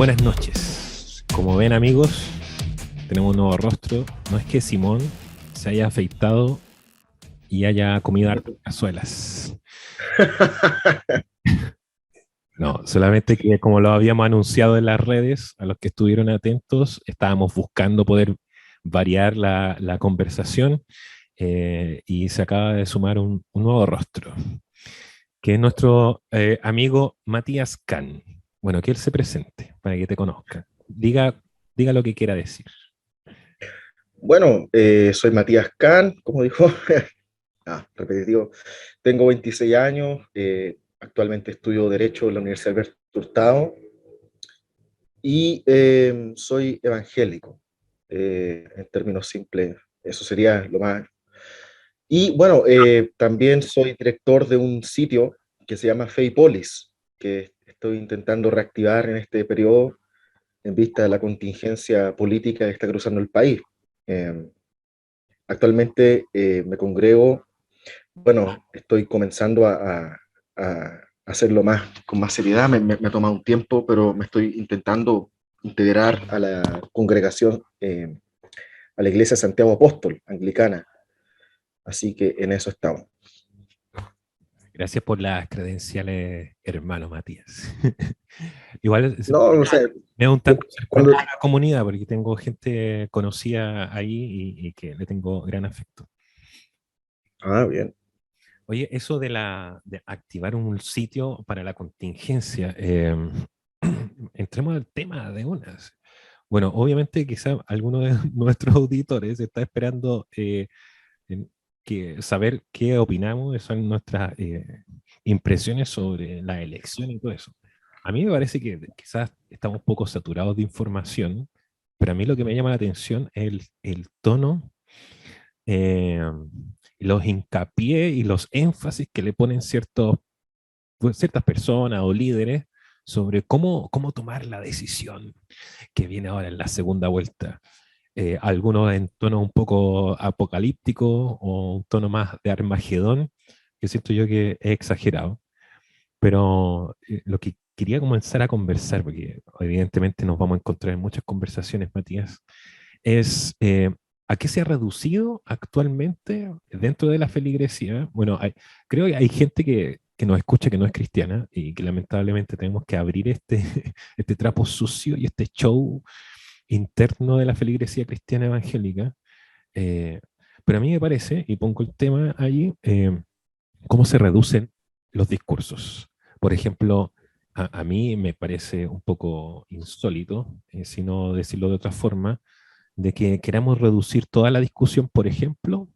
Buenas noches. Como ven, amigos, tenemos un nuevo rostro. No es que Simón se haya afeitado y haya comido hartas cazuelas. No, solamente que como lo habíamos anunciado en las redes, a los que estuvieron atentos, estábamos buscando poder variar la conversación, y se acaba de sumar un nuevo rostro, que es nuestro amigo Matías Can. Bueno, que él se presente para que te conozca. Diga lo que quiera decir. Bueno, soy Matías Can, como dijo, repetitivo. Tengo 26 años, actualmente estudio Derecho en la Universidad Alberto Hurtado y soy evangélico, en términos simples, eso sería lo más. Y bueno, también soy director de un sitio que se llama Feipolis, que estoy intentando reactivar en este periodo en vista de la contingencia política que está cruzando el país. Eh, Actualmente me congrego. Bueno, estoy comenzando a hacerlo más, con más seriedad. Me ha tomado un tiempo, pero me estoy intentando integrar a la congregación, a la Iglesia de Santiago Apóstol, anglicana. Así que en eso estamos. Gracias por las credenciales, hermano Matías. Igual No, no sé, me da un tanto ser cuando... parte de la comunidad porque tengo gente conocida ahí y que le tengo gran afecto. Ah, bien. Oye, eso de activar un sitio para la contingencia, entremos al tema de unas. Bueno, obviamente quizá alguno de nuestros auditores está esperando en- saber qué opinamos, son nuestras impresiones sobre la elección y todo eso. A mí me parece que quizás estamos un poco saturados de información, pero a mí lo que me llama la atención es el tono, eh, los hincapié y los énfasis que le ponen pues, ciertas personas o líderes sobre cómo tomar la decisión que viene ahora en la segunda vuelta. Algunos en tono un poco apocalíptico o un tono más de Armagedón, que siento yo que es exagerado. Pero lo que quería comenzar a conversar, porque evidentemente nos vamos a encontrar en muchas conversaciones, Matías, es a qué se ha reducido actualmente dentro de la feligresía. Bueno, creo que hay gente que nos escucha que no es cristiana y que lamentablemente tenemos que abrir este trapo sucio y este show interno de la feligresía cristiana evangélica. eh, pero a mí me parece, y pongo el tema allí, cómo se reducen los discursos. Por ejemplo, a mí me parece un poco insólito, si no decirlo de otra forma, de que queramos reducir toda la discusión, por ejemplo,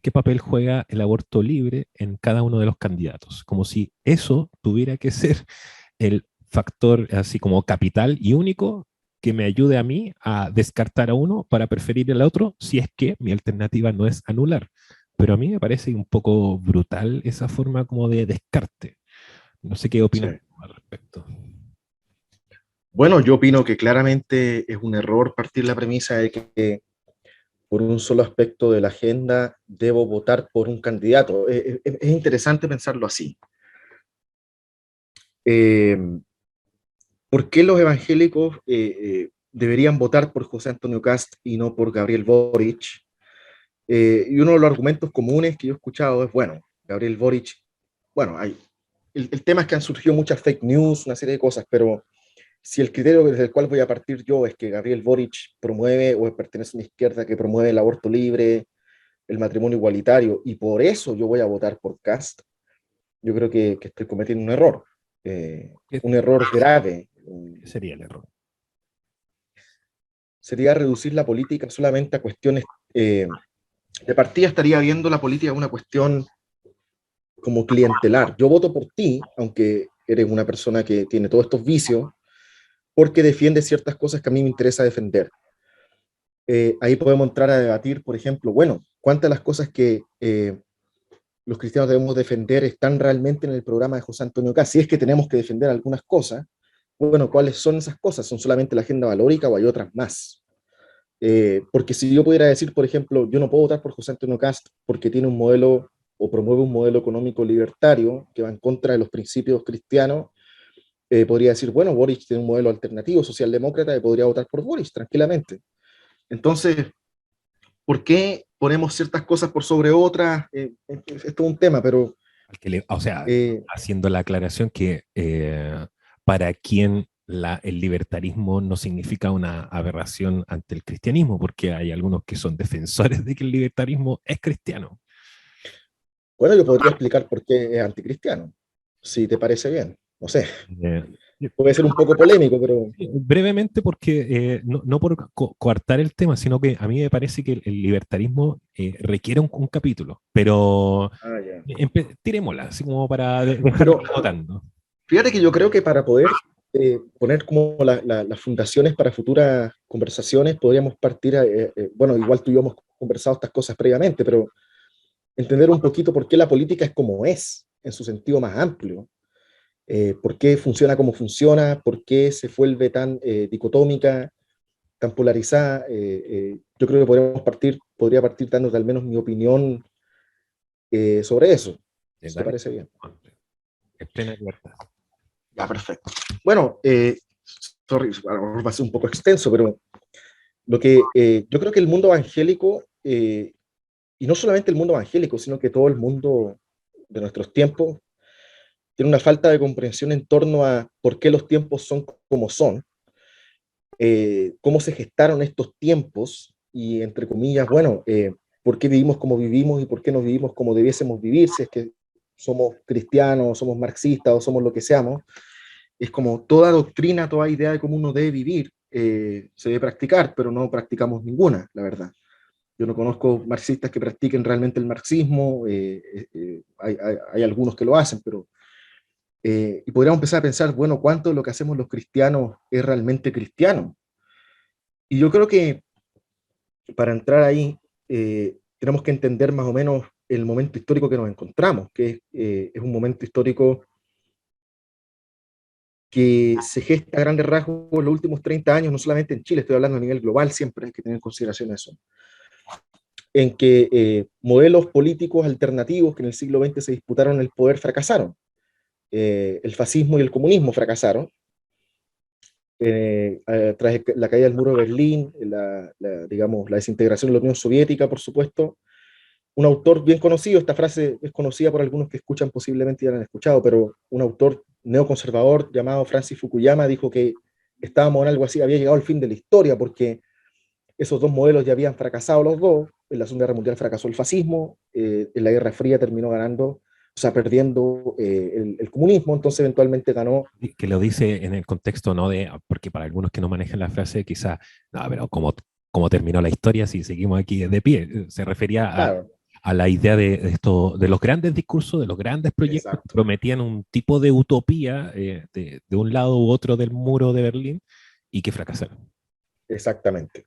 qué papel juega el aborto libre en cada uno de los candidatos, como si eso tuviera que ser el factor así como capital y único que me ayude a mí a descartar a uno para preferir al otro si es que mi alternativa no es anular. Pero a mí me parece un poco brutal esa forma como de descarte. No sé qué Sí. opinas al respecto. Bueno, yo opino que claramente es un error partir la premisa de que por un solo aspecto de la agenda debo votar por un candidato. Es interesante pensarlo así. Eh, ¿Por qué los evangélicos deberían votar por José Antonio Cast y no por Gabriel Boric? Y uno de los argumentos comunes que yo he escuchado es, bueno, Gabriel Boric, bueno, el tema es que han surgido muchas fake news, una serie de cosas, pero si el criterio desde el cual voy a partir yo es que Gabriel Boric promueve o pertenece a una izquierda que promueve el aborto libre, el matrimonio igualitario, y por eso yo voy a votar por Cast, yo creo que estoy cometiendo ¿Qué, un error grave. qué sería el error? Sería reducir la política solamente a cuestiones, de partida estaría viendo la política como una cuestión como clientelar. Yo voto por ti, aunque eres una persona que tiene todos estos vicios, porque defiende ciertas cosas que a mí me interesa defender. Ahí podemos entrar a debatir, por ejemplo, bueno, cuántas de las cosas que los cristianos debemos defender están realmente en el programa de José Antonio Caz. Si es que tenemos que defender algunas cosas, bueno, ¿cuáles son esas cosas? ¿Son solamente la agenda valórica o hay otras más? Porque si yo pudiera decir, por ejemplo, yo no puedo votar por José Antonio Cast porque tiene un modelo o promueve un modelo económico libertario que va en contra de los principios cristianos, podría decir, bueno, Boric tiene un modelo alternativo, socialdemócrata, y podría votar por Boric tranquilamente. Entonces, ¿por qué ponemos ciertas cosas por sobre otras? Es todo un tema, pero... O sea, eh, haciendo la aclaración que para quien el libertarismo no significa una aberración ante el cristianismo, porque hay algunos que son defensores de que el libertarismo es cristiano. bueno, yo podría explicar por qué es anticristiano, si te parece bien. No sé, Eh, puede ser un poco polémico, pero... Brevemente, porque no por coartar el tema, sino que a mí me parece que el libertarismo requiere un capítulo, pero Ah, ya. tirémosla, así como para dejarlo Pero votando. fíjate que yo creo que para poder poner como las fundaciones para futuras conversaciones, podríamos partir, bueno, igual tú y yo hemos conversado estas cosas previamente, pero entender un poquito por qué la política es como es, en su sentido más amplio, por qué funciona como funciona, por qué se vuelve tan dicotómica, tan polarizada. Yo creo que podría partir dándote al menos mi opinión sobre eso, si te Dale. parece bien. Es plena libertad. Ya, perfecto. Bueno, sorry, a lo mejor va a ser un poco extenso, pero yo creo que el mundo evangélico, y no solamente el mundo evangélico, sino que todo el mundo de nuestros tiempos, tiene una falta de comprensión en torno a por qué los tiempos son como son, cómo se gestaron estos tiempos y, entre comillas, bueno, por qué vivimos como vivimos y por qué no vivimos como debiésemos vivir, si es que somos cristianos, somos marxistas o somos lo que seamos. Es como toda doctrina, toda idea de cómo uno debe vivir, se debe practicar, pero no practicamos ninguna, la verdad. Yo no conozco marxistas que practiquen realmente el marxismo, hay algunos que lo hacen, pero... y podríamos empezar a pensar, bueno, ¿cuánto de lo que hacemos los cristianos es realmente cristiano? Y yo creo que para entrar ahí, tenemos que entender más o menos el momento histórico que nos encontramos, que es un momento histórico que se gesta a grandes rasgos en los últimos 30 años, no solamente en Chile, estoy hablando a nivel global, siempre hay que tener en consideración eso, en que modelos políticos alternativos que en el siglo XX se disputaron el poder fracasaron. El fascismo y el comunismo fracasaron. Tras la caída del muro de Berlín, digamos, la desintegración de la Unión Soviética, por supuesto, un autor bien conocido, esta frase es conocida por algunos que escuchan, posiblemente ya la han escuchado, pero un autor neoconservador llamado Francis Fukuyama dijo que estábamos en algo así, había llegado el fin de la historia, porque esos dos modelos ya habían fracasado los dos. En la Segunda Guerra Mundial fracasó el fascismo, en la Guerra Fría terminó ganando, o sea, perdiendo el comunismo, entonces eventualmente ganó. Que lo dice en el contexto, ¿no? Porque para algunos que no manejan la frase, quizás, no, pero ¿cómo terminó la historia si seguimos aquí de pie? Se refería Claro, a la idea de esto, de los grandes discursos, de los grandes proyectos que exacto, prometían un tipo de utopía de un lado u otro del muro de Berlín y que fracasaron. exactamente.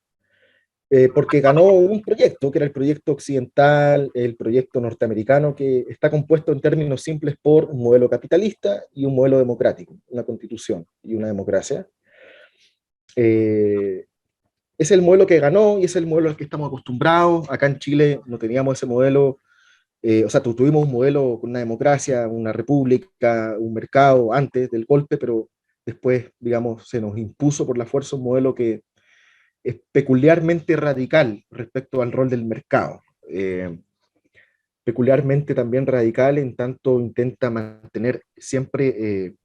Porque ganó un proyecto, que era el proyecto occidental, el proyecto norteamericano, que está compuesto en términos simples por un modelo capitalista y un modelo democrático, una constitución y una democracia. Eh, es el modelo que ganó y es el modelo al que estamos acostumbrados. Acá en Chile no teníamos ese modelo, o sea, tuvimos un modelo con una democracia, una república, un mercado antes del golpe, pero después, digamos, se nos impuso por la fuerza un modelo que es peculiarmente radical respecto al rol del mercado. Peculiarmente también radical en tanto intenta mantener siempre,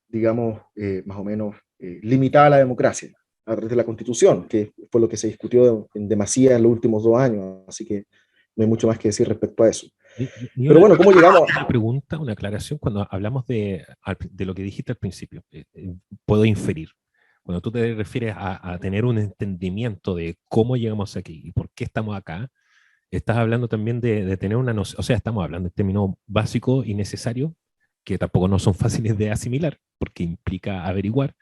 digamos, más o menos limitada la democracia a través de la Constitución, que fue lo que se discutió en demasía en los últimos 2 años, así que no hay mucho más que decir respecto a eso. Y Pero bueno, ¿cómo llegamos? una pregunta, una aclaración, cuando hablamos de lo que dijiste al principio, puedo inferir. Cuando tú te refieres a tener un entendimiento de cómo llegamos aquí y por qué estamos acá, estás hablando también de tener una noción, o sea, estamos hablando de términos básicos y necesarios, que tampoco no son fáciles de asimilar, porque implica averiguar.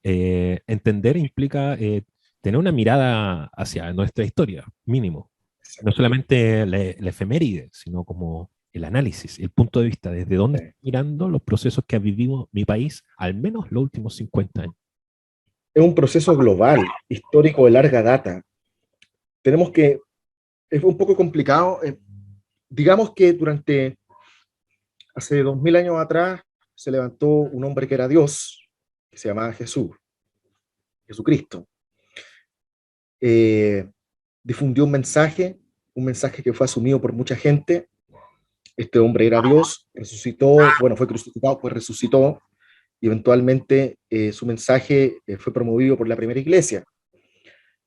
Entender implica tener una mirada hacia nuestra historia, mínimo. No solamente la efeméride, sino como el análisis, el punto de vista, desde dónde está mirando los procesos que ha vivido mi país, al menos los últimos 50 años. Es un proceso global, histórico de larga data. Tenemos que, es un poco complicado, digamos que hace 2000 años atrás, se levantó un hombre que era Dios, que se llamaba Jesús, Jesucristo. Eh, Difundió un mensaje que fue asumido por mucha gente. Este hombre era Dios, resucitó, bueno, fue crucificado, pues resucitó, y eventualmente su mensaje fue promovido por la primera iglesia.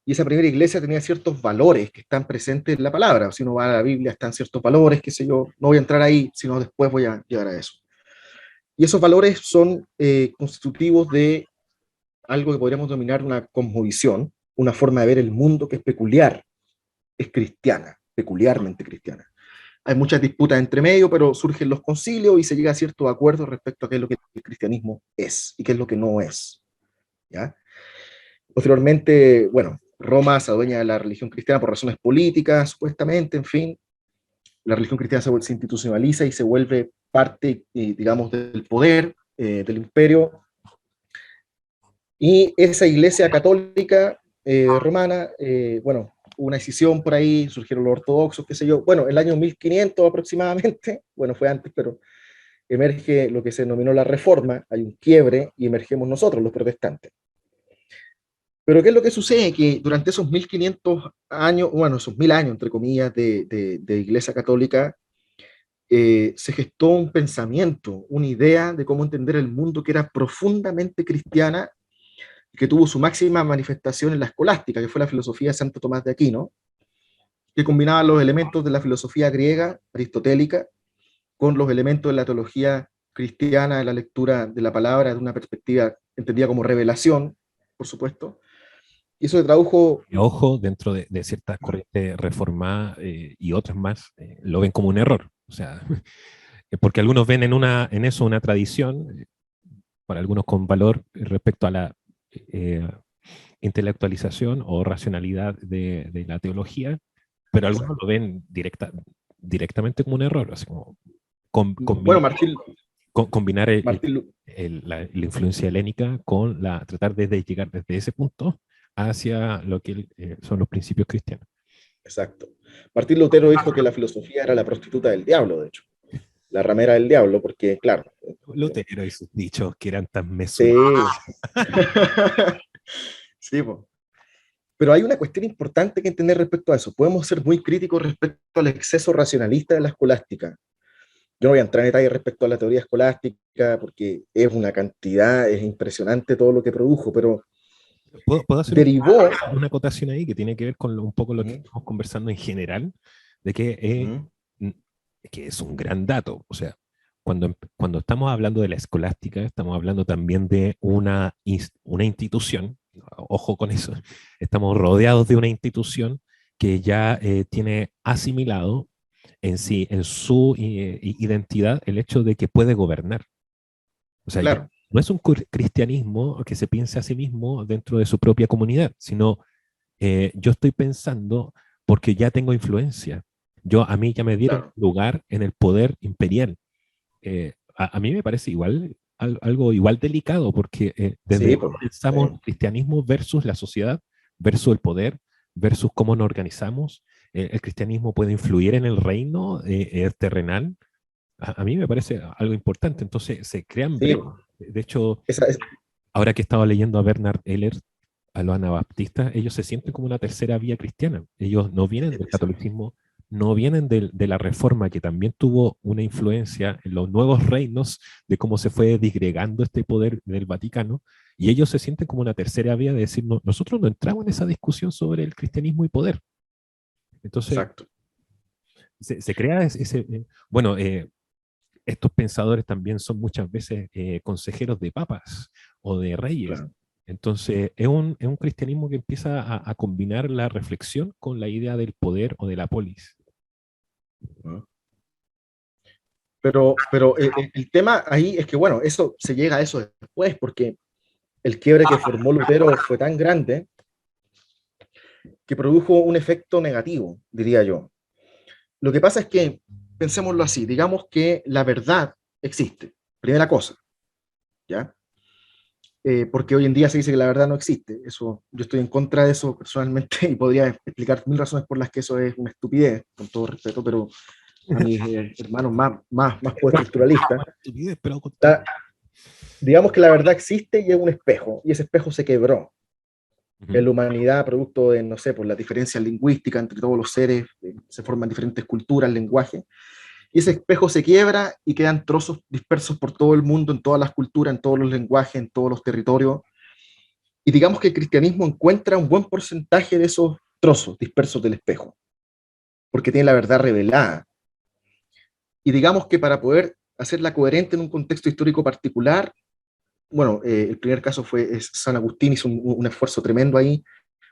Y esa primera iglesia tenía ciertos valores que están presentes en la palabra. Si uno va a la Biblia, están ciertos valores, qué sé yo, no voy a entrar ahí, sino después voy a llegar a eso. Y esos valores son constitutivos de algo que podríamos denominar una cosmovisión, una forma de ver el mundo que es peculiar, es cristiana, peculiarmente cristiana. Hay muchas disputas entre medio, pero surgen los concilios y se llega a ciertos acuerdos respecto a qué es lo que el cristianismo es y qué es lo que no es. ¿Ya? Posteriormente, bueno, Roma se adueña de la religión cristiana por razones políticas, supuestamente, en fin. La religión cristiana se institucionaliza y se vuelve parte, digamos, del poder del imperio. Y esa iglesia católica romana, bueno, hubo una escisión por ahí, surgieron los ortodoxos, qué sé yo. Bueno, el año 1500 aproximadamente, bueno, fue antes, pero emerge lo que se denominó la Reforma, hay un quiebre y emergemos nosotros, los protestantes. Pero ¿qué es lo que sucede? Que durante esos 1500 años, bueno, esos 1000 años, entre comillas, de Iglesia Católica, se gestó un pensamiento, una idea de cómo entender el mundo que era profundamente cristiana, que tuvo su máxima manifestación en la escolástica, que fue la filosofía de Santo Tomás de Aquino, que combinaba los elementos de la filosofía griega, aristotélica, con los elementos de la teología cristiana, de la lectura de la palabra, de una perspectiva entendida como revelación, por supuesto. Y eso se tradujo. Y ojo, dentro de ciertas corrientes reformadas y otras más, lo ven como un error. O sea, porque algunos ven en eso una tradición, para algunos con valor respecto a la eh, intelectualización o racionalidad de la teología, pero algunos lo ven directamente como un error, así como Bueno, combinar Martín, la influencia helénica con tratar de llegar desde ese punto hacia lo que son los principios cristianos. exacto. Martín Lutero dijo que la filosofía era la prostituta del diablo, de hecho, la ramera del diablo, porque, claro. Lutero y sus dichos que eran tan Sí. mesurados. Sí, po. Pero hay una cuestión importante que entender respecto a eso. Podemos ser muy críticos respecto al exceso racionalista de la escolástica. Yo no voy a entrar en detalle respecto a la teoría escolástica porque es una cantidad, es impresionante todo lo que produjo, pero ¿Puedo hacer derivó. una acotación ahí que tiene que ver con un poco lo que ¿Mm? estamos conversando en general, de ¿Mm? que es un gran dato? O sea, cuando estamos hablando de la escolástica, estamos hablando también de una institución, ojo con eso, estamos rodeados de una institución que ya tiene asimilado en sí, en su identidad, el hecho de que puede gobernar. O sea, ya Claro, no es un cristianismo que se piense a sí mismo dentro de su propia comunidad, sino yo estoy pensando porque ya tengo influencia. A mí ya me dieron claro. lugar en el poder imperial. A mí me parece igual, algo igual delicado, porque desde Sí, ahí pues, pensamos cristianismo versus la sociedad, versus el poder, versus cómo nos organizamos. El cristianismo puede influir en el reino terrenal. A mí me parece algo importante. Entonces se crean sí, brechas. De hecho, esa, ahora que estaba leyendo a Bernard Eller, a los anabaptistas, ellos se sienten como una tercera vía cristiana. Ellos no vienen del catolicismo, no vienen de la reforma, que también tuvo una influencia en los nuevos reinos, de cómo se fue disgregando este poder del Vaticano, y ellos se sienten como una tercera vía de decir, no, nosotros no entramos en esa discusión sobre el cristianismo y poder. Entonces, exacto. se crea bueno, estos pensadores también son muchas veces consejeros de papas o de reyes. Claro. Entonces, es un cristianismo que empieza a combinar la reflexión con la idea del poder o de la polis. ¿No? Pero el tema ahí es que, bueno, eso se llega a eso después, porque el quiebre que formó Lutero fue tan grande que produjo un efecto negativo, diría yo. Lo que pasa es que, pensémoslo así, digamos que la verdad existe, primera cosa, ¿ya? Porque hoy en día se dice que la verdad no existe. Eso, yo estoy en contra de eso personalmente y podría explicar mil razones por las que eso es una estupidez, con todo respeto, pero a mis hermanos más postestructuralistas, Pero la, Digamos que la verdad existe y es un espejo, y ese espejo se quebró Ujú. en la humanidad, producto de, no sé, por la diferencia lingüística entre todos los seres, se forman diferentes culturas, lenguajes, y ese espejo se quiebra y quedan trozos dispersos por todo el mundo, en todas las culturas, en todos los lenguajes, en todos los territorios, y digamos que el cristianismo encuentra un buen porcentaje de esos trozos dispersos del espejo, porque tiene la verdad revelada. Y digamos que para poder hacerla coherente en un contexto histórico particular, bueno, el primer caso es San Agustín, hizo un esfuerzo tremendo ahí,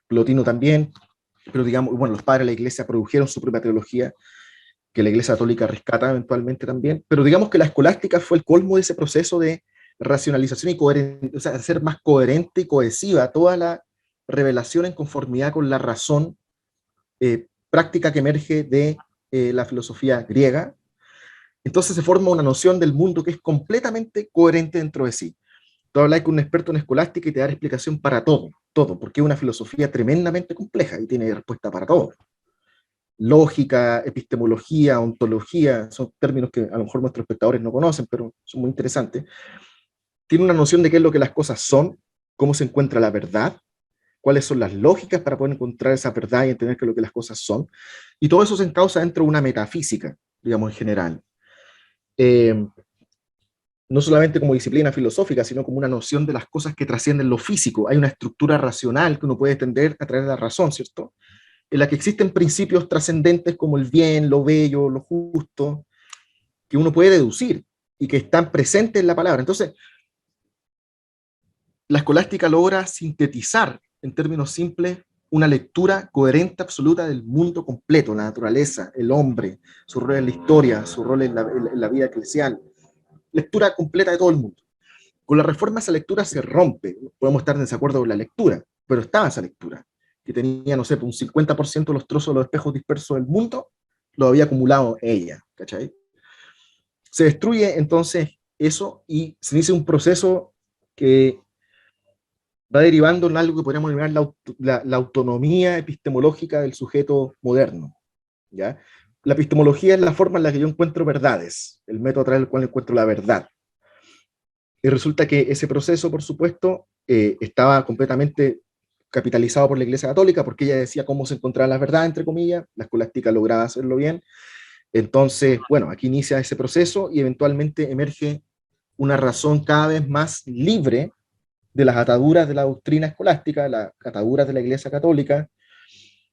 Plotino también, pero digamos, bueno, los padres de la iglesia produjeron su propia teología, que la iglesia católica rescata eventualmente también, pero digamos que la escolástica fue el colmo de ese proceso de racionalización y coherencia, o sea, hacer más coherente y cohesiva toda la revelación en conformidad con la razón práctica que emerge de la filosofía griega. Entonces se forma una noción del mundo que es completamente coherente dentro de sí. Tú hablas con un experto en escolástica y te da explicación para todo, todo, porque es una filosofía tremendamente compleja y tiene respuesta para todo. Lógica, epistemología, ontología, son términos que a lo mejor nuestros espectadores no conocen, pero son muy interesantes. Tiene una noción de qué es lo que las cosas son, cómo se encuentra la verdad, cuáles son las lógicas para poder encontrar esa verdad y entender qué es lo que las cosas son. Y todo eso se encausa dentro de una metafísica, digamos, en general. Eh, no solamente como disciplina filosófica, sino como una noción de las cosas que trascienden lo físico. Hay una estructura racional que uno puede entender a través de la razón, ¿cierto? En la que existen principios trascendentes como el bien, lo bello, lo justo, que uno puede deducir y que están presentes en la palabra. Entonces, la escolástica logra sintetizar, en términos simples, una lectura coherente absoluta del mundo completo, la naturaleza, el hombre, su rol en la historia, su rol en la vida eclesial, lectura completa de todo el mundo. Con la reforma esa lectura se rompe, podemos estar en desacuerdo con la lectura, pero estaba esa lectura, que tenía, no sé, un 50% de los trozos de los espejos dispersos del mundo, lo había acumulado ella, ¿cachai? Se destruye entonces eso y se inicia un proceso que va derivando en algo que podríamos llamar la autonomía epistemológica del sujeto moderno, ¿ya? La epistemología es la forma en la que yo encuentro verdades, el método a través del cual encuentro la verdad. Y resulta que ese proceso, por supuesto, estaba completamente capitalizado por la Iglesia Católica, porque ella decía cómo se encontraba la verdad, entre comillas, la escolástica lograba hacerlo bien. Entonces, bueno, aquí inicia ese proceso y eventualmente emerge una razón cada vez más libre de las ataduras de la doctrina escolástica, las ataduras de la Iglesia Católica,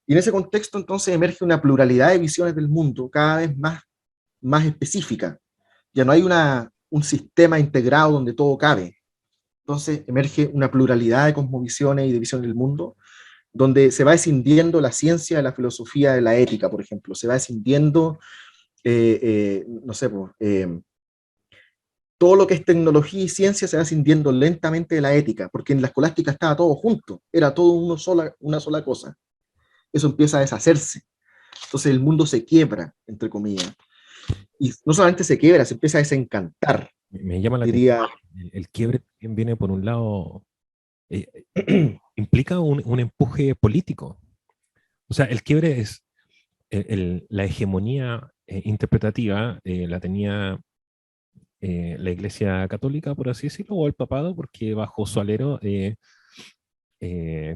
y en ese contexto entonces emerge una pluralidad de visiones del mundo cada vez más específica. Ya no hay un sistema integrado donde todo cabe. Entonces emerge una pluralidad de cosmovisiones y de visiones del mundo, donde se va escindiendo la ciencia de la filosofía de la ética, por ejemplo. Se va escindiendo, no sé, todo lo que es tecnología y ciencia se va escindiendo lentamente de la ética, porque en la escolástica estaba todo junto, era todo una sola cosa. Eso empieza a deshacerse. Entonces el mundo se quiebra, entre comillas. Y no solamente se quiebra, se empieza a desencantar, Me llama la atención. diría. El quiebre también viene por un lado, eh, implica un empuje político. O sea, el quiebre es la hegemonía interpretativa, la tenía la Iglesia Católica, por así decirlo, o el papado, porque bajo su alero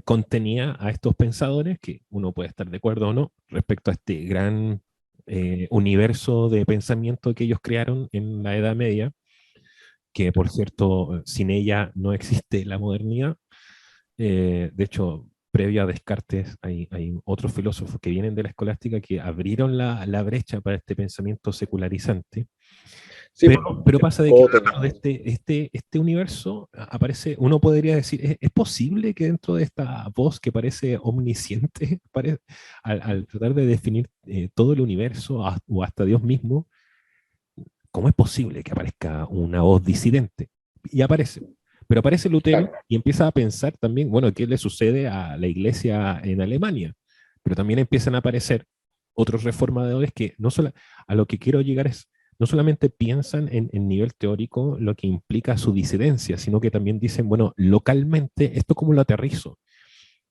contenía a estos pensadores, que uno puede estar de acuerdo o no, respecto a este gran universo de pensamiento que ellos crearon en la Edad Media, que por cierto, sin ella no existe la modernidad. De hecho, previo a Descartes, hay otros filósofos que vienen de la escolástica que abrieron la brecha para este pensamiento secularizante. Sí, pues, Pero pasa de que Potter. dentro de este universo aparece, uno podría decir, ¿es posible que dentro de esta voz que parece omnisciente, al tratar de definir todo el universo o hasta Dios mismo, cómo es posible que aparezca una voz disidente? Y aparece. Pero aparece Lutero Claro. y empieza a pensar también, bueno, ¿qué le sucede a la iglesia en Alemania? Pero también empiezan a aparecer otros reformadores que no solo, a lo que quiero llegar es, no solamente piensan en nivel teórico lo que implica su disidencia, sino que también dicen, bueno, localmente, esto cómo lo aterrizo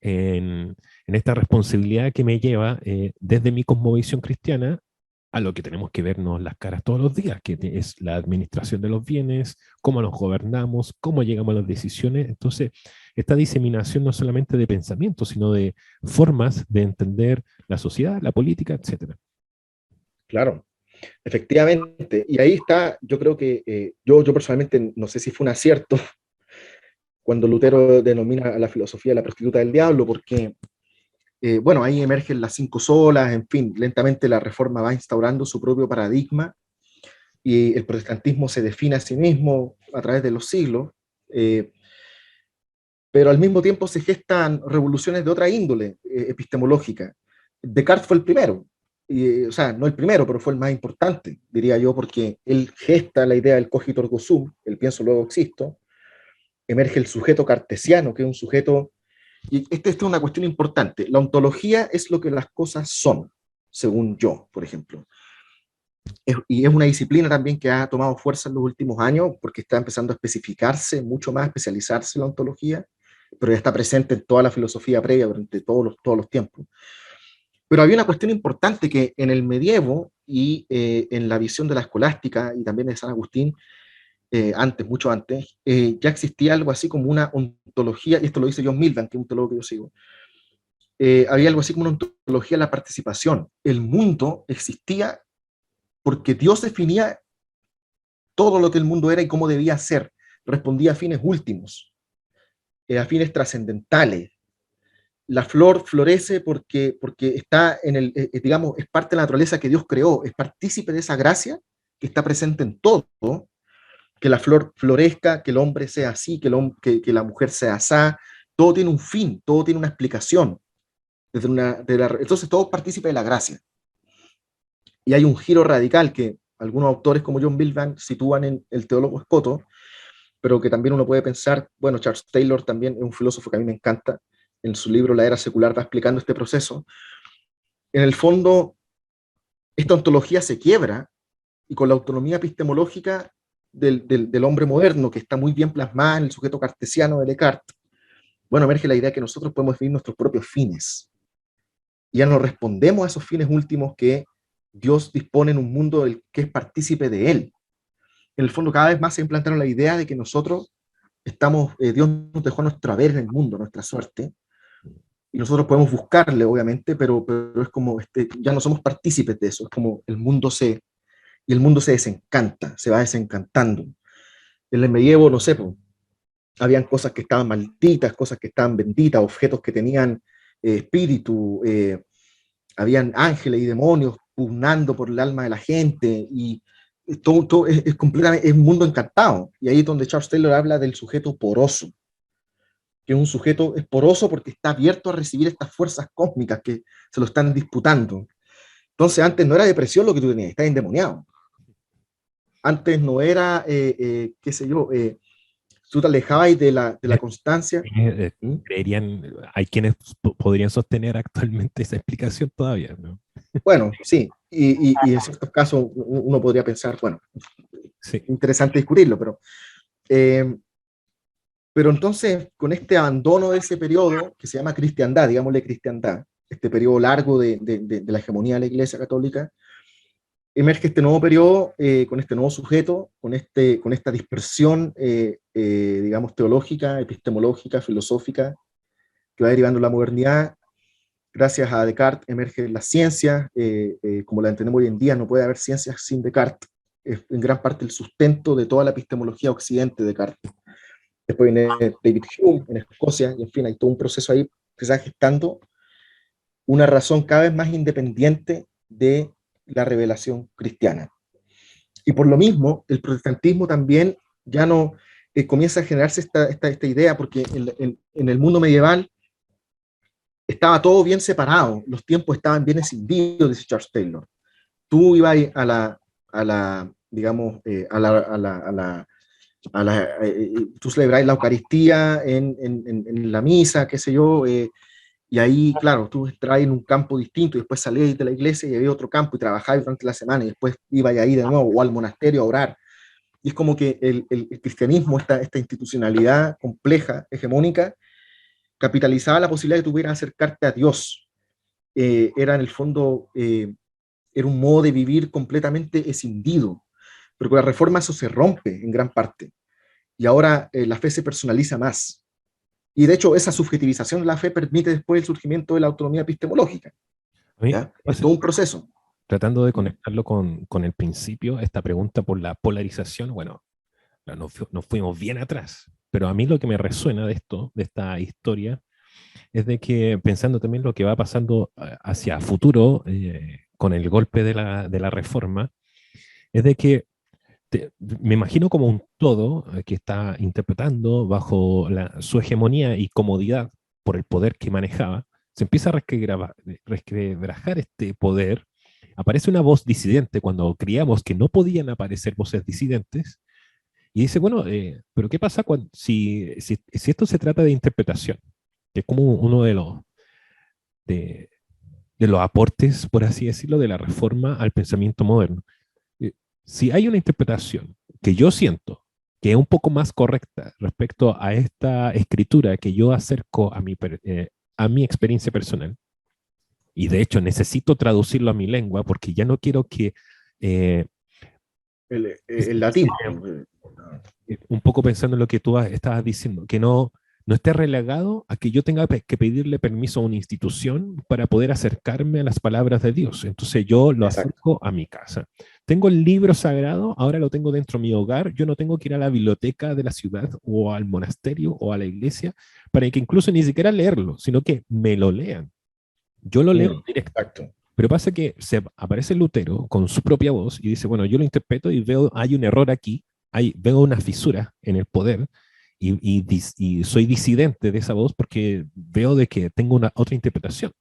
en esta responsabilidad que me lleva desde mi cosmovisión cristiana a lo que tenemos que vernos las caras todos los días, que es la administración de los bienes, cómo nos gobernamos, cómo llegamos a las decisiones. Entonces, esta diseminación no solamente de pensamientos, sino de formas de entender la sociedad, la política, etcétera. Claro, efectivamente. Y ahí está, yo creo que yo personalmente no sé si fue un acierto cuando Lutero denomina a la filosofía la prostituta del diablo, porque, bueno, ahí emergen las cinco solas, en fin, lentamente la reforma va instaurando su propio paradigma y el protestantismo se define a sí mismo a través de los siglos, eh, pero al mismo tiempo se gestan revoluciones de otra índole epistemológica. Descartes fue el primero, o sea, no el primero, pero fue el más importante, diría yo, porque él gesta la idea del cogito ergo sum, el pienso luego existo, emerge el sujeto cartesiano, que es un sujeto, y esta es una cuestión importante, la ontología es lo que las cosas son, según yo, por ejemplo. Y es una disciplina también que ha tomado fuerza en los últimos años, porque está empezando a especificarse, mucho más, a especializarse la ontología, pero ya está presente en toda la filosofía previa durante todos los tiempos. Pero había una cuestión importante que en el medievo y en la visión de la escolástica y también de San Agustín, antes, mucho antes, ya existía algo así como una ontología, y esto lo dice John Milbank, que es un teólogo que yo sigo, había algo así como una ontología de la participación. El mundo existía porque Dios definía todo lo que el mundo era y cómo debía ser, respondía a fines últimos, a fines trascendentales. La flor florece porque está en el, digamos, es parte de la naturaleza que Dios creó, es partícipe de esa gracia que está presente en todo, que la flor florezca, que el hombre sea así, que la mujer sea así, todo tiene un fin, todo tiene una explicación. Entonces todo es partícipe de la gracia. Y hay un giro radical que algunos autores como John Milbank sitúan en el teólogo escoto, pero que también uno puede pensar, bueno, Charles Taylor también es un filósofo que a mí me encanta, en su libro La Era Secular va explicando este proceso. En el fondo, esta ontología se quiebra y con la autonomía epistemológica del hombre moderno, que está muy bien plasmada en el sujeto cartesiano de Descartes, bueno, emerge la idea que nosotros podemos definir nuestros propios fines. Y ya no respondemos a esos fines últimos que Dios dispone en un mundo del que es partícipe de él. En el fondo, cada vez más se implantaron la idea de que nosotros estamos, Dios nos dejó nuestro haber en el mundo, nuestra suerte, y nosotros podemos buscarle, obviamente, pero es como, ya no somos partícipes de eso, es como y el mundo se desencanta, se va desencantando. En el medievo, no sé, pues, habían cosas que estaban malditas, cosas que estaban benditas, objetos que tenían espíritu, habían ángeles y demonios pugnando por el alma de la gente, y todo es completamente, es un mundo encantado. Y ahí es donde Charles Taylor habla del sujeto poroso, que es un sujeto es poroso porque está abierto a recibir estas fuerzas cósmicas que se lo están disputando. Entonces antes no era depresión lo que tú tenías, estás endemoniado. Antes no era, qué sé yo, tú te alejabas de la constancia. ¿Mm? Creerían, hay quienes podrían sostener actualmente esa explicación todavía, ¿no? Bueno, sí, y en ciertos casos uno podría pensar, bueno, Sí. interesante discutirlo, eh, pero entonces con este abandono de ese periodo que se llama cristiandad, digámosle cristiandad, este periodo largo de la hegemonía de la Iglesia Católica, emerge este nuevo periodo con este nuevo sujeto, con esta dispersión, digamos, teológica, epistemológica, filosófica, que va derivando la modernidad. Gracias a Descartes emerge la ciencia, como la entendemos hoy en día, no puede haber ciencias sin Descartes. Es en gran parte el sustento de toda la epistemología occidente de Descartes. Después viene David Hume en Escocia, y en fin, hay todo un proceso ahí que se va gestando una razón cada vez más independiente de la revelación cristiana. Y por lo mismo, el protestantismo también ya no comienza a generarse esta idea, porque en el mundo medieval estaba todo bien separado, los tiempos estaban bien escindidos, dice Charles Taylor. Tú ibas a la digamos, tú celebráis la Eucaristía en la misa, qué sé yo, y ahí, claro, tú entras en un campo distinto y después salías de la iglesia y había otro campo y trabajabas durante la semana y después ibas ahí de nuevo o al monasterio a orar. Y es como que el cristianismo, esta institucionalidad compleja, hegemónica, capitalizaba la posibilidad de que tuvieras acercarte a Dios. Era en el fondo era un modo de vivir completamente escindido, pero con la reforma eso se rompe en gran parte, y ahora la fe se personaliza más. Y de hecho, esa subjetivización de la fe permite después el surgimiento de la autonomía epistemológica. A mí, ¿Ya? Es todo un proceso. tratando de conectarlo con el principio, esta pregunta por la polarización, bueno, nos fuimos bien atrás, pero a mí lo que me resuena de esto, de esta historia, es de que pensando también lo que va pasando hacia futuro con el golpe de la reforma, es de que me imagino como un todo que está interpretando bajo su hegemonía y comodidad por el poder que manejaba, se empieza a resquebrajar este poder, aparece una voz disidente cuando creíamos que no podían aparecer voces disidentes, y dice, bueno, pero ¿qué pasa si esto se trata de interpretación? Que es como uno de, de los aportes, por así decirlo, de la reforma al pensamiento moderno. Si hay una interpretación que yo siento que es un poco más correcta respecto a esta escritura que yo acerco a mi experiencia personal, y de hecho necesito traducirlo a mi lengua porque ya no quiero que eh, El latín. un poco pensando en lo que tú estabas diciendo, que no esté relegado a que yo tenga que pedirle permiso a una institución para poder acercarme a las palabras de Dios. Entonces yo lo Exacto. acerco a mi casa. Tengo el libro sagrado, ahora lo tengo dentro de mi hogar, yo no tengo que ir a la biblioteca de la ciudad o al monasterio o a la iglesia para que incluso ni siquiera leerlo, sino que me lo lean. Yo lo leo directo. Exacto. Pero pasa que aparece Lutero con su propia voz y dice, bueno, yo lo interpreto y veo, hay un error aquí, veo una fisura en el poder y soy disidente de esa voz porque veo de que tengo una otra interpretación.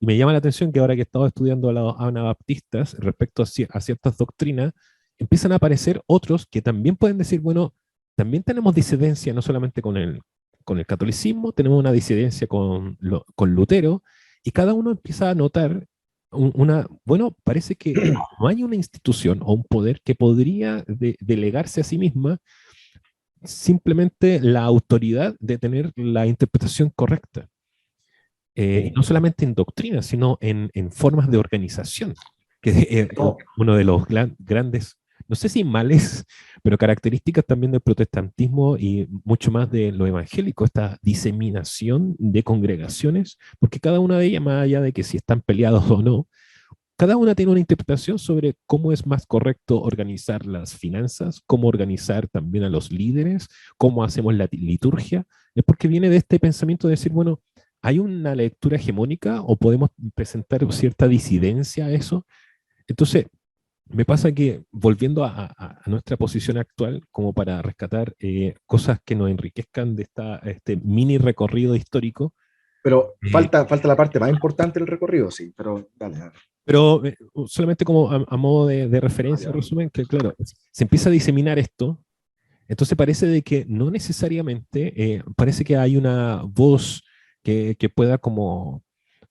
Y me llama la atención que ahora que he estado estudiando a los anabaptistas respecto a ciertas doctrinas, empiezan a aparecer otros que también pueden decir, bueno, también tenemos disidencia no solamente con el catolicismo, tenemos una disidencia con Lutero, y cada uno empieza a notar bueno, parece que no hay una institución o un poder que podría delegarse a sí misma simplemente la autoridad de tener la interpretación correcta. Y no solamente en doctrina, sino en formas de organización, que es No, uno de los grandes, no sé si males, pero características también del protestantismo y mucho más de lo evangélico, esta diseminación de congregaciones, porque cada una de ellas, más allá de que si están peleados o no, cada una tiene una interpretación sobre cómo es más correcto organizar las finanzas, cómo organizar también a los líderes, cómo hacemos la liturgia. Es porque viene de este pensamiento de decir, bueno, ¿hay una lectura hegemónica o podemos presentar cierta disidencia a eso? Entonces, me pasa que volviendo a nuestra posición actual, como para rescatar cosas que nos enriquezcan de este mini recorrido histórico, pero eh, falta la parte más importante del recorrido, sí, pero dale, dale. pero solamente como a modo de Ah, referencia, ya. resumen, que claro, se empieza a diseminar esto, entonces parece de que no necesariamente, parece que hay una voz que pueda como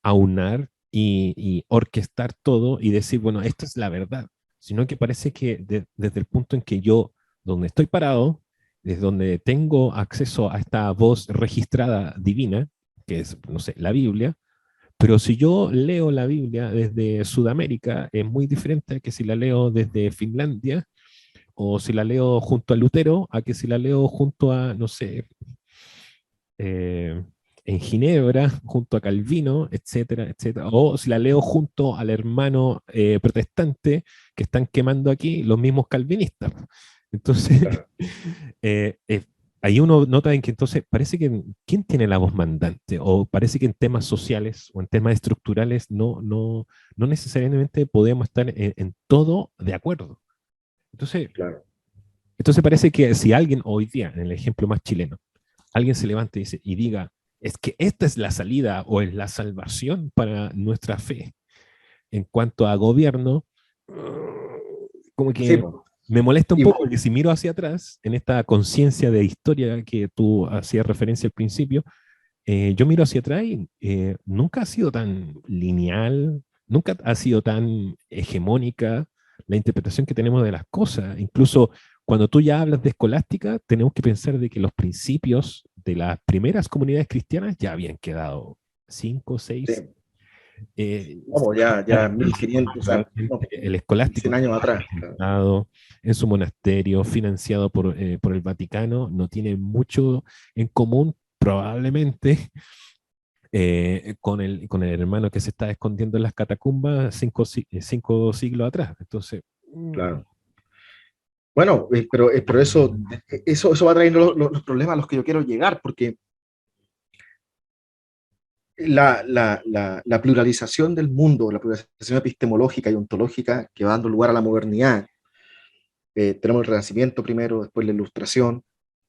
aunar y orquestar todo y decir, bueno, esta es la verdad, sino que parece que desde el punto en que yo, donde estoy parado, desde donde tengo acceso a esta voz registrada divina, que es, no sé, la Biblia, pero si yo leo la Biblia desde Sudamérica, es muy diferente a que si la leo desde Finlandia, o si la leo junto a Lutero, a que si la leo junto a, no sé, eh, en Ginebra, junto a Calvino, etcétera, etcétera. O si la leo junto al hermano protestante que están quemando aquí los mismos calvinistas. Entonces, Claro. eh, eh, ahí uno nota en que entonces parece que ¿quién tiene la voz mandante? O parece que en temas sociales o en temas estructurales no necesariamente podemos estar en todo de acuerdo. Entonces, Claro. entonces parece que si alguien hoy día, en el ejemplo más chileno, alguien se levanta y diga, es que esta es la salida o es la salvación para nuestra fe en cuanto a gobierno, como Sí, que pues. me molesta un Y, poco porque si miro hacia atrás, en esta conciencia de historia que tú hacías referencia al principio, yo miro hacia atrás y nunca ha sido tan lineal, nunca ha sido tan hegemónica la interpretación que tenemos de las cosas. Incluso cuando tú ya hablas de escolástica, tenemos que pensar de que los principios de las primeras comunidades cristianas ya habían quedado 5, 6, sí, Vamos, ya 1500, o sea, no, El escolástico 100 años atrás. Claro. sentado en su monasterio, financiado por el Vaticano, no tiene mucho en común, probablemente, con el hermano que se está escondiendo en las catacumbas 5 siglos atrás. Entonces, Claro. Bueno, pero eso va trayendo los problemas a los que yo quiero llegar, porque la pluralización del mundo, la pluralización epistemológica y ontológica que va dando lugar a la modernidad, tenemos el Renacimiento primero, después la Ilustración,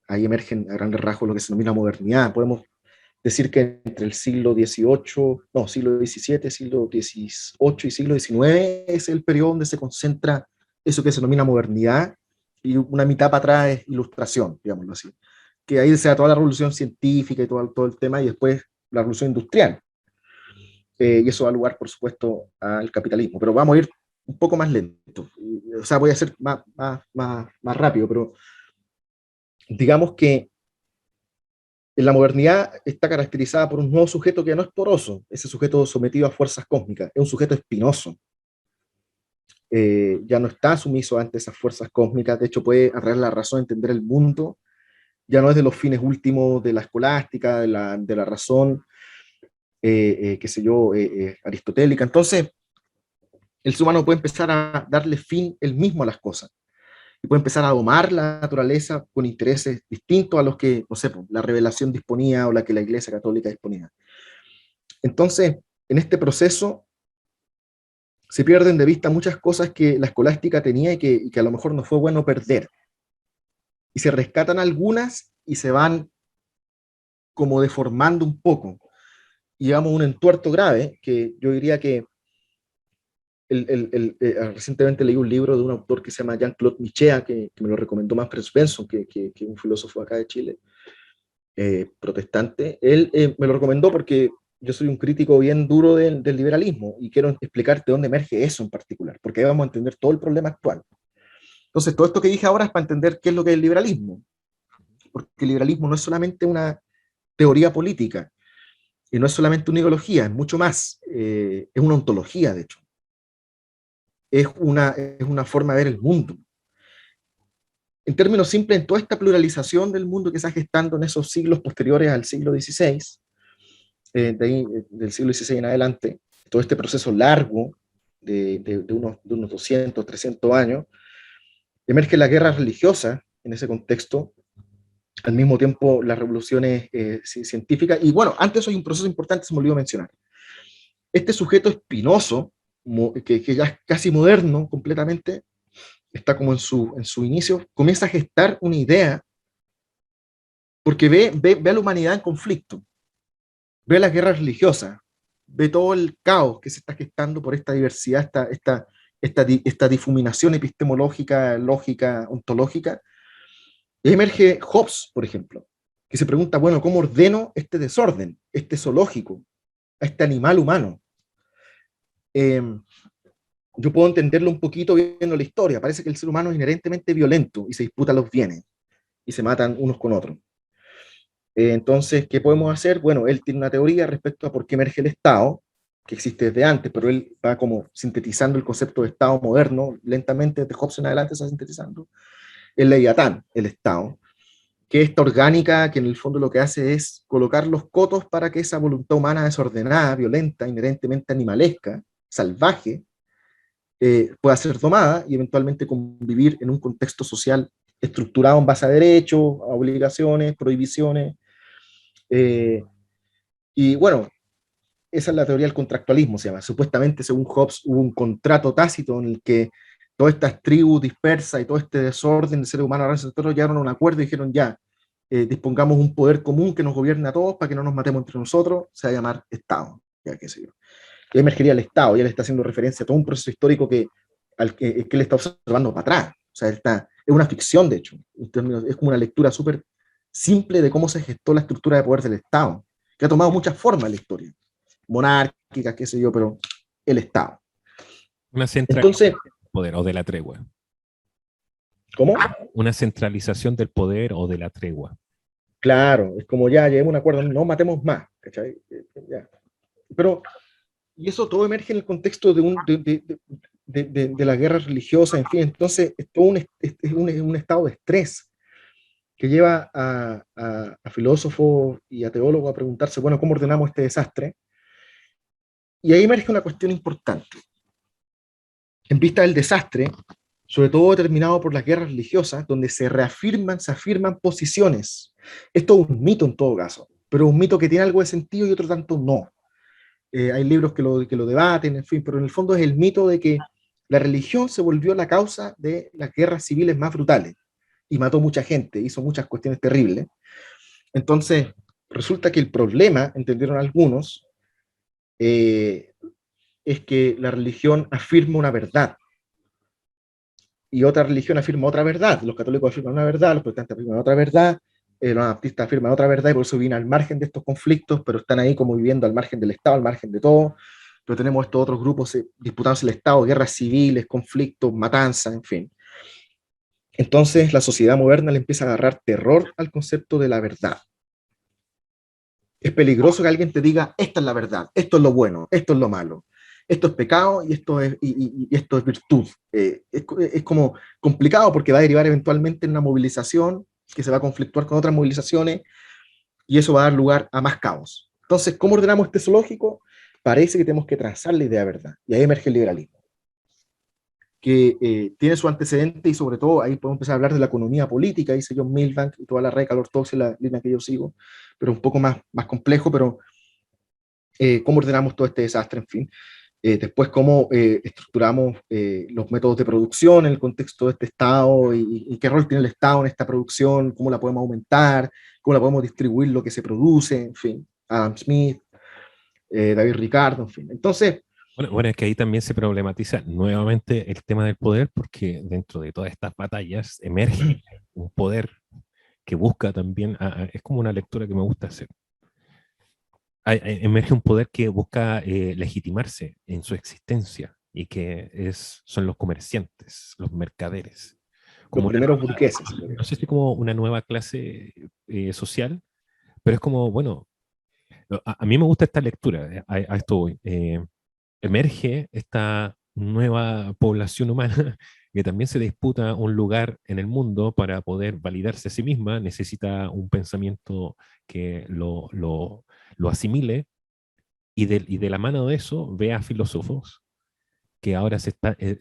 ahí emergen a grandes rasgos lo que se denomina modernidad. Podemos decir que entre el siglo XVIII, no, siglo XVII, siglo XVIII y siglo XIX es el periodo donde se concentra eso que se denomina modernidad, y una mitad para atrás es Ilustración, digámoslo así. Que ahí se da toda la revolución científica y todo el tema, y después la revolución industrial. Y eso da lugar, por supuesto, al capitalismo. Pero vamos a ir un poco más lento. O sea, voy a ser más rápido, pero digamos que la modernidad está caracterizada por un nuevo sujeto que no es poroso, ese sujeto sometido a fuerzas cósmicas, es un sujeto espinoso. Ya no está sumiso ante esas fuerzas cósmicas, de hecho puede atraer la razón a entender el mundo, ya no es de los fines últimos de la escolástica, de la razón, qué sé yo, aristotélica. Entonces, el ser humano puede empezar a darle fin él mismo a las cosas y puede empezar a domar la naturaleza con intereses distintos a los que, no sé, la revelación disponía o la que la Iglesia Católica disponía. Entonces, en este proceso se pierden de vista muchas cosas que la escolástica tenía y que a lo mejor no fue bueno perder. Y se rescatan algunas y se van como deformando un poco. Y llegamos a un entuerto grave que yo diría que recientemente leí un libro de un autor que se llama Jean-Claude Michéa, que me lo recomendó Manfred Svensson, que es un filósofo acá de Chile, protestante. Él me lo recomendó porque yo soy un crítico bien duro del liberalismo y quiero explicarte de dónde emerge eso en particular, porque ahí vamos a entender todo el problema actual. Entonces, todo esto que dije ahora es para entender qué es lo que es el liberalismo, porque el liberalismo no es solamente una teoría política y no es solamente una ideología, es mucho más, es una ontología, de hecho. Es una forma de ver el mundo. En términos simples, en toda esta pluralización del mundo que se está gestando en esos siglos posteriores al siglo XVI, del siglo XVI en adelante, todo este proceso largo de unos 200, 300 años, emerge la guerra religiosa en ese contexto, al mismo tiempo las revoluciones científicas, y bueno, antes hay un proceso importante, se me olvidó mencionar. Este sujeto espinoso, que ya es casi moderno completamente, está como en su inicio, comienza a gestar una idea, porque ve a la humanidad en conflicto, ve las guerras religiosas, ve todo el caos que se está gestando por esta diversidad, esta difuminación epistemológica, lógica, ontológica. Y emerge Hobbes, por ejemplo, que se pregunta, bueno, ¿cómo ordeno este desorden, este zoológico, a este animal humano? Eh, yo puedo entenderlo un poquito viendo la historia. Parece que el ser humano es inherentemente violento y se disputa los bienes y se matan unos con otros. Entonces, ¿qué podemos hacer? Bueno, él tiene una teoría respecto a por qué emerge el Estado, que existe desde antes, pero él va como sintetizando el concepto de Estado moderno, lentamente desde Hobbes en adelante se va sintetizando. El Leviatán, el Estado, que esta orgánica que en el fondo lo que hace es colocar los cotos para que esa voluntad humana desordenada, violenta, inherentemente animalesca, salvaje, pueda ser domada y eventualmente convivir en un contexto social estructurado en base a derechos, a obligaciones, prohibiciones. Y bueno, esa es la teoría del contractualismo, se llama. Supuestamente, según Hobbes, hubo un contrato tácito en el que todas estas tribus dispersas y todo este desorden de seres humanos llegaron a un acuerdo y dijeron ya, dispongamos un poder común que nos gobierne a todos para que no nos matemos entre nosotros, se va a llamar Estado, ya qué sé yo. Y emergería el Estado, y él está haciendo referencia a todo un proceso histórico que él está observando para atrás. O sea, es una ficción, de hecho. Es como una lectura súper simple de cómo se gestó la estructura de poder del Estado, que ha tomado muchas formas en la historia, monárquicas, qué sé yo, pero el Estado. Una Entonces, centralización del poder o de la tregua. ¿cómo? Una centralización del poder o de la tregua. Claro, es como ya lleguemos a un acuerdo, no matemos más, ¿cachai? Ya. Pero y eso todo emerge en el contexto de la guerra religiosa, en fin, entonces es todo un estado de estrés que lleva a filósofos y a teólogos a preguntarse, bueno, ¿cómo ordenamos este desastre? Y ahí emerge una cuestión importante. En vista del desastre, sobre todo determinado por las guerras religiosas, donde se afirman posiciones. Esto es un mito en todo caso, pero un mito que tiene algo de sentido y otro tanto no. Hay libros que lo debaten, en fin, pero en el fondo es el mito de que la religión se volvió la causa de las guerras civiles más brutales y mató mucha gente, hizo muchas cuestiones terribles. Entonces, resulta que el problema, entendieron algunos, eh, es que la religión afirma una verdad y otra religión afirma otra verdad. Los católicos afirman una verdad, los protestantes afirman otra verdad, los baptistas afirman otra verdad y por eso vienen al margen de estos conflictos, pero están ahí como viviendo al margen del Estado, al margen de todo. Pero tenemos estos otros grupos disputándose el Estado, guerras civiles, conflictos, matanzas, en fin. Entonces la sociedad moderna le empieza a agarrar terror al concepto de la verdad. Es peligroso que alguien te diga, esta es la verdad, esto es lo bueno, esto es lo malo, esto es pecado y esto es virtud. Es como complicado porque va a derivar eventualmente en una movilización que se va a conflictuar con otras movilizaciones y eso va a dar lugar a más caos. Entonces, ¿cómo ordenamos este zoológico? Parece que tenemos que trazar la idea de verdad. Y ahí emerge el liberalismo, que tiene su antecedente y sobre todo ahí podemos empezar a hablar de la economía política, dice John Milbank y toda la red ortodoxa, la línea que yo sigo, pero un poco más complejo, pero cómo ordenamos todo este desastre, en fin. Después, cómo estructuramos los métodos de producción en el contexto de este Estado y qué rol tiene el Estado en esta producción, cómo la podemos aumentar, cómo la podemos distribuir lo que se produce, en fin. Adam Smith, David Ricardo, en fin. Entonces, Bueno, es que ahí también se problematiza nuevamente el tema del poder, porque dentro de todas estas batallas emerge un poder que busca también, es como una lectura que me gusta hacer, emerge un poder que busca legitimarse en su existencia y que son los comerciantes, los mercaderes, los como primeros burgueses. no sé si como una nueva clase social, pero es como, bueno, a mí me gusta esta lectura, a esto voy. Emerge esta nueva población humana que también se disputa un lugar en el mundo para poder validarse a sí misma, necesita un pensamiento que lo asimile y de la mano de eso ve a filósofos que ahora se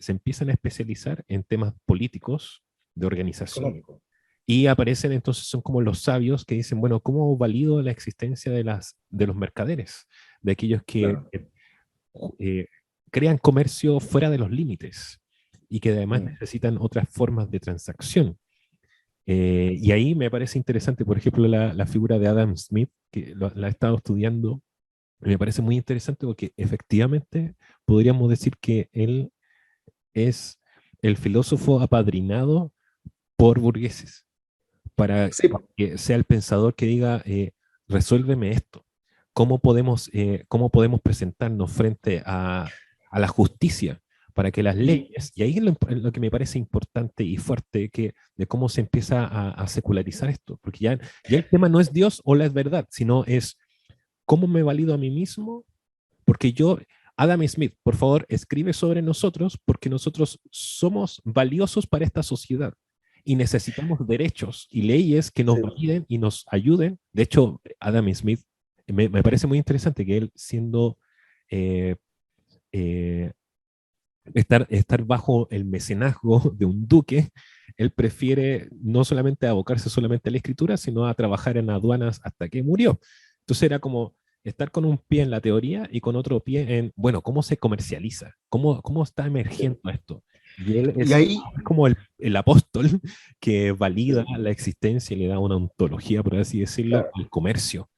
empiezan a especializar en temas políticos de organización. Económico. Y aparecen entonces, son como los sabios que dicen, bueno, ¿cómo valido la existencia de los mercaderes? De aquellos que Claro. eh, crean comercio fuera de los límites y que además Mm. necesitan otras formas de transacción. Y ahí me parece interesante, por ejemplo, la figura de Adam Smith, que la he estado estudiando, y me parece muy interesante porque efectivamente podríamos decir que él es el filósofo apadrinado por burgueses, para Sí, que sea el pensador que diga, resuélveme esto. Cómo podemos presentarnos frente a la justicia para que las leyes, y ahí es lo que me parece importante y fuerte, de cómo se empieza a secularizar esto, porque ya el tema no es Dios o la verdad, sino es cómo me valido a mí mismo, porque Adam Smith, por favor, escribe sobre nosotros, porque nosotros somos valiosos para esta sociedad y necesitamos derechos y leyes que nos sí, validen y nos ayuden. De hecho, Adam Smith, me parece muy interesante que él siendo eh, eh, estar bajo el mecenazgo de un duque, él prefiere no solamente abocarse solamente a la escritura, sino a trabajar en aduanas hasta que murió. Entonces era como estar con un pie en la teoría y con otro pie en, bueno, ¿cómo se comercializa? ¿Cómo está sí. emergiendo esto? Y él Y es ahí, como el apóstol que valida sí, la existencia y le da una ontología, por así decirlo, claro, al comercio.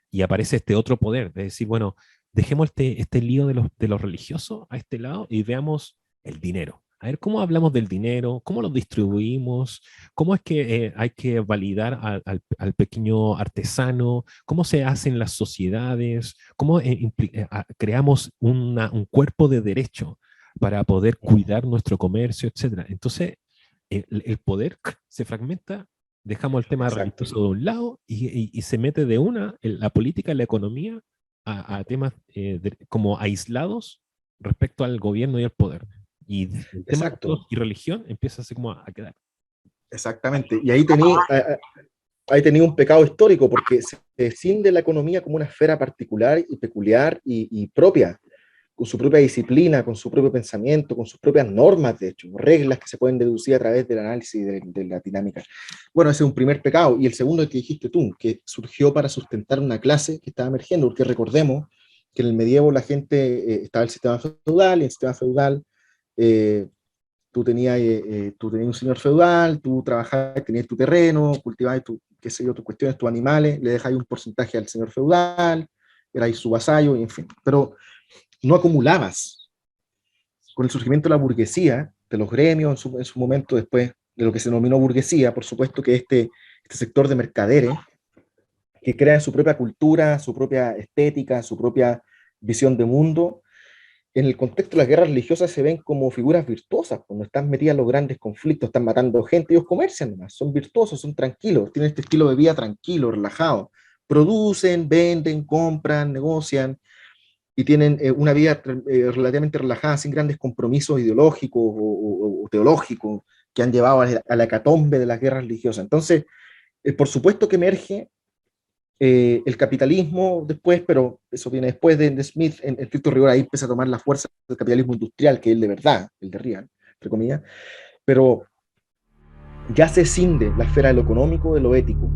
Y aparece este otro poder, de decir, bueno, dejemos este lío de los religiosos a este lado y veamos el dinero. A ver, ¿cómo hablamos del dinero? ¿Cómo lo distribuimos? ¿Cómo es que hay que validar al pequeño artesano? ¿Cómo se hacen las sociedades? ¿Cómo creamos un cuerpo de derecho para poder cuidar nuestro comercio, etcétera? Entonces, el poder se fragmenta, dejamos el tema exacto. religioso de un lado y se mete de una en la política, en la economía, a temas como aislados respecto al gobierno y al poder. Y el tema de Exacto, Dios y religión empieza así como a quedar. exactamente. Y ahí tenía un pecado histórico porque se desciende la economía como una esfera particular y peculiar y propia, con su propia disciplina, con su propio pensamiento, con sus propias normas, de hecho, reglas que se pueden deducir a través del análisis de la dinámica. Bueno, ese es un primer pecado. Y el segundo que dijiste tú, que surgió para sustentar una clase que estaba emergiendo, porque recordemos que en el medievo la gente, estaba el sistema feudal, y el sistema feudal eh, tú tenías un señor feudal, tú trabajabas, tenías tu terreno, cultivabas tu, qué sé yo, tus cuestiones, tus animales, le dejabas un porcentaje al señor feudal, erais su vasallo, y en fin. Pero no acumulabas. Con el surgimiento de la burguesía, de los gremios en su momento, después de lo que se denominó burguesía, por supuesto que este sector de mercaderes, que crean su propia cultura, su propia estética, su propia visión de mundo, en el contexto de las guerras religiosas se ven como figuras virtuosas, cuando están metidas en los grandes conflictos, están matando gente, ellos comercian nomás, son virtuosos, son tranquilos, tienen este estilo de vida tranquilo, relajado, producen, venden, compran, negocian, y tienen una vida relativamente relajada, sin grandes compromisos ideológicos o teológicos que han llevado a la hecatombe de las guerras religiosas. Entonces, por supuesto que emerge el capitalismo después, pero eso viene después de Smith, en estricto rigor, ahí empieza a tomar la fuerza del capitalismo industrial, que es el de verdad, el de real, entre comillas, pero ya se cinde la esfera de lo económico de lo ético.